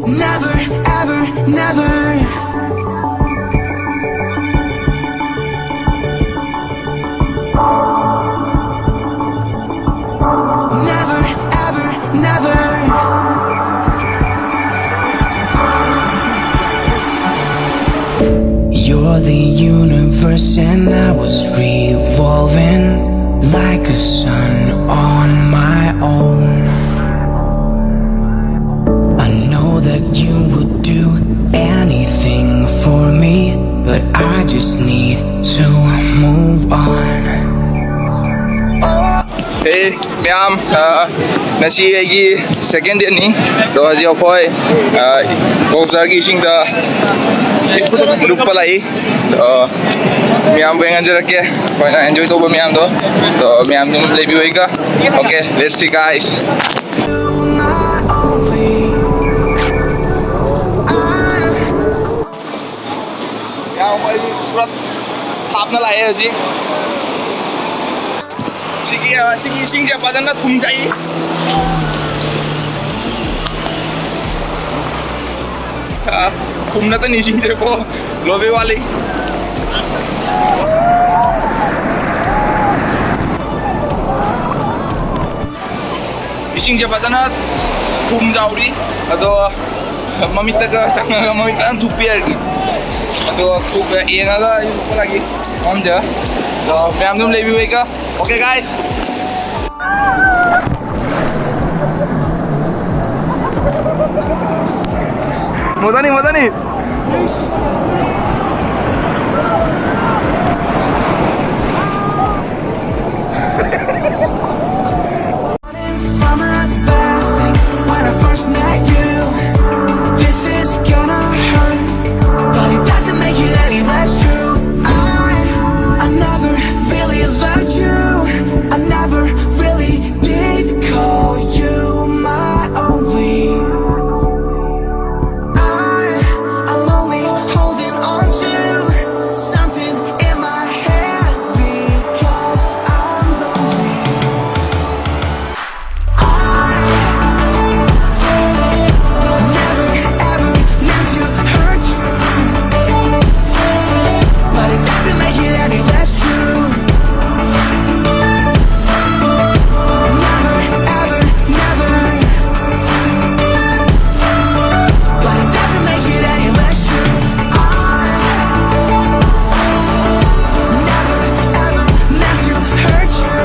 Never, ever, never. Never, ever, never. You're the universe and I was revolving like a sun on my own. I know that you would do anything for me, but I just need to move on. Hey, ma'am, nasi ay second day ni, do aji akoy Bazar ki sing da lupa lai, ma'am pengen aja ke, kau nak enjoy tu ma'am do, ma'am tu lebih baik ka. Okay, let's see guys. Ma'am, kau ini surat tap na lai aji. Sigi sing dia badan na thum jai. Thum na to ni sing je ko lobe wale. Sing dia badan na thum jauri. Ado mamit ka changa mamit kan thupi arki. Ado thup ena la isko lagi amja. So ma'am tum lebi baik ka. Okay guys. Mata nih. From a back when I first met you, this is gonna hurt, but it doesn't make it any less true. I never really loved you. I never really did call you my only. I'm only holding on to something in my head because I'm lonely. I never ever meant to hurt you, but it doesn't make it any less true. Never ever never, but it doesn't make it any less true. I never ever meant to hurt you,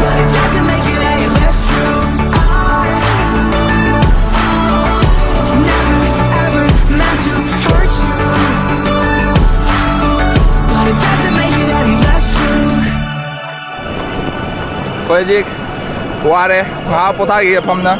but it doesn't make it any less true. I never ever meant to hurt you, but it doesn't make it any less true. Kau je kuare, ngah potha gaya pamna.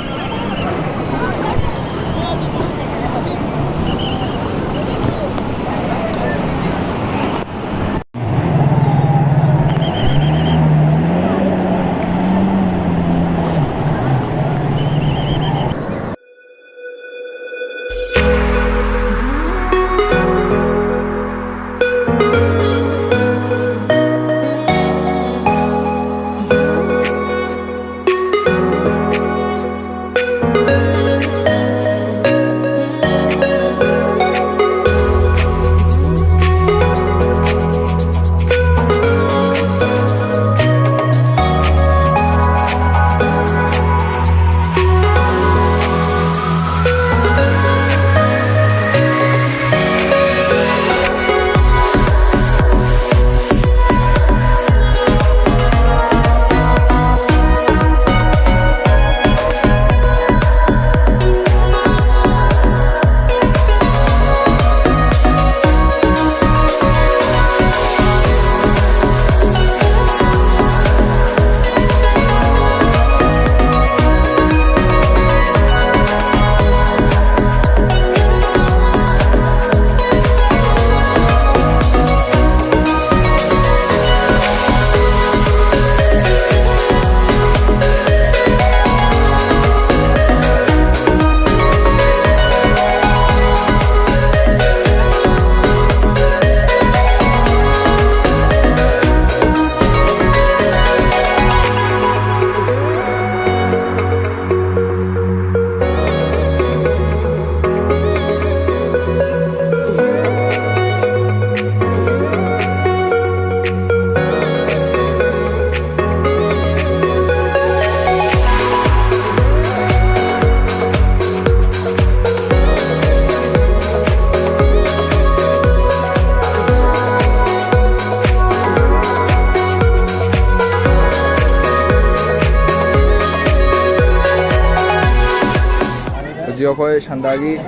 Hoji akhoi Shandagi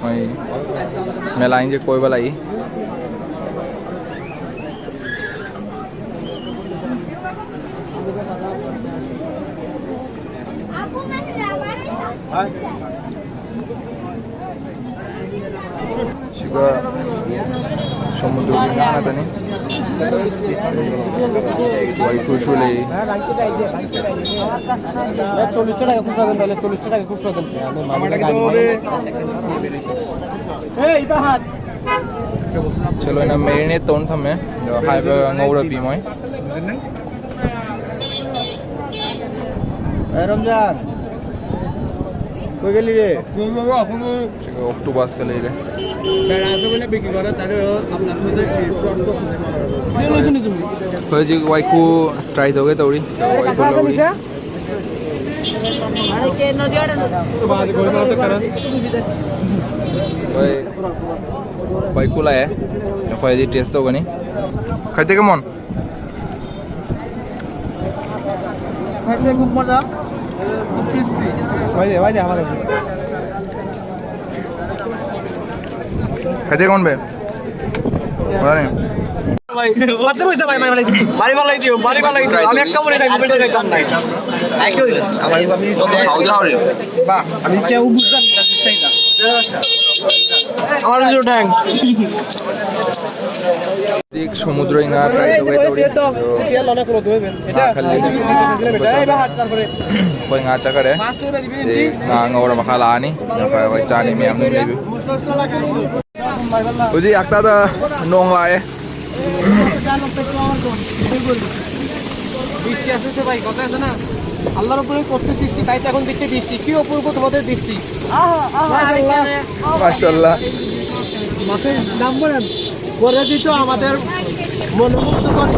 Moi Melain je koi balai Siga সমুদ্র কিনারা তানি ওই খুশুলে 40 টাকা খুচরা দেন তাহলে 40 টাকা খুচরা দেন আমারটা কি হবে এই বাহাত চলো না মেরিনেট তোন থামে হাইবে ngौरा pi moi রমজান কই গেলি রে কই বাবা এখন অক্টোবাস কালে রে তারা আছে বলে বিক্রি করে তারে আপনার মধ্যে কি ফ্রড করতে পারে লইছনি তুমি হয় যে ওয়াইকু ট্রাই দগে তৌরি ওয়াইকু লৌরি আরে কে নদিয়াড়া তো বাদ কই না তো করেন ওই ওয়াইকু লায়ে হয় যে টেস্ট দগনি খাইতে কেমন খাইতে খুব মজা খুব ক্রিসপি ভাই আমার কাছে খাইতে কেমন বে বলা নেই বাচ্চা বইতে ভাই বাড়ি বালাই দিও আমি এক কামড়ে খাই বেশি খাইতাম না একই হইলো আমি খাও যাও রে বাহ আমি চাও বুঝতাম চাই না আমার যে ট্যাং এক সমুদ্র ইনা ট্রাই দগে তৌরি সিয়াল অনেক রোদ হইবেন এটা বেটা এই বাহাত তারপরে কই ngা চাকারে যে ngা ngौरा makhala ani kaya wai chani me amnu lebi uji akta da nong lae বৃষ্টি আসছে ভাই কথা আছে না আল্লাহর উপরে কষ্ট সৃষ্টি তাই তো এখন দেখতে বৃষ্টি কি অপূর্ব তোমাদের দৃষ্টি মাশাআল্লাহ মাছের দাম বলেন করে দিত আমাদের মনোমুগ্ধ করে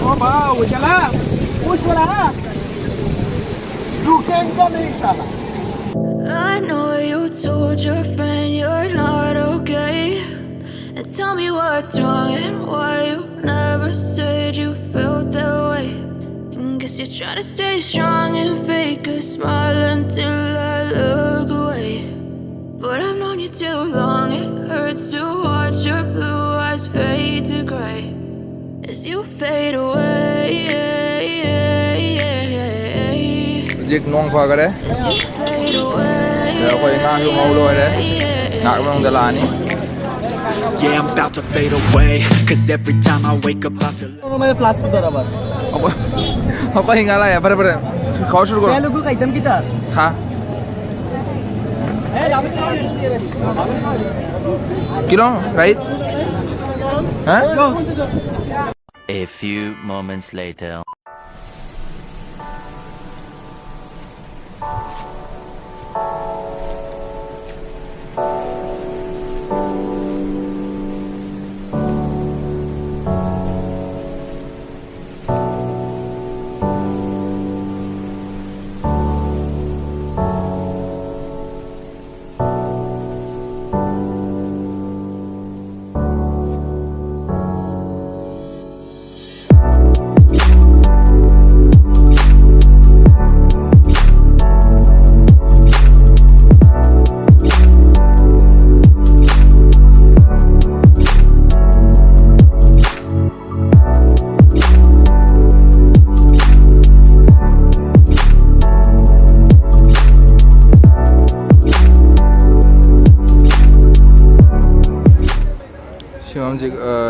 ও বাউ চলা পুষ্পলা You can come inside. I know you told your friend you're not okay. And tell me what's wrong and why you never said you felt that way. And guess you're trying to stay strong and fake a smile until I look away. But I've known you too long, it hurts to watch your blue eyes fade to gray as you fade away. jik nong pha kare As you fade away. ya koi nga hu ngau lo re na rong da la ni Yeah, I'm about to fade away. Cause every time I wake up, I feel. মানে plastic ধর আবার apa hingala ya pare pare খাওয়া শুরু করো লোক খাইতাম কি তার খা কিলো রাইট হ্যাঁ A few moments later.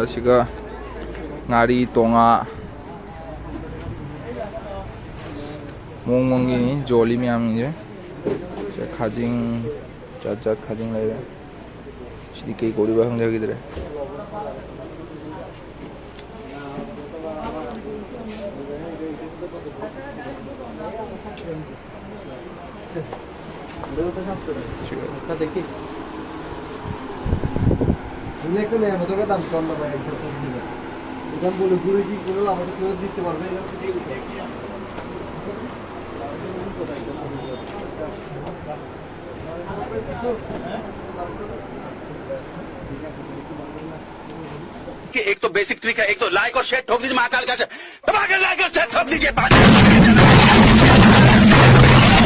siga ngari tonga mong gi joli mi am je khajing jat khajing lai re sidi kei kori ba hang jagi dre দেখি দেখতে নেই আমাদের দাম কম না ভাই একটা দিবে দোকান বলে গুরু কি করে আমাদের কেউ দিতে পারবে देखिए एक तो बेसिक ट्रिक है, एक तो लाइक और शेयर ठोक दीजिए महाकाल का, दबा के लाइक और शेयर ठोक दीजिए।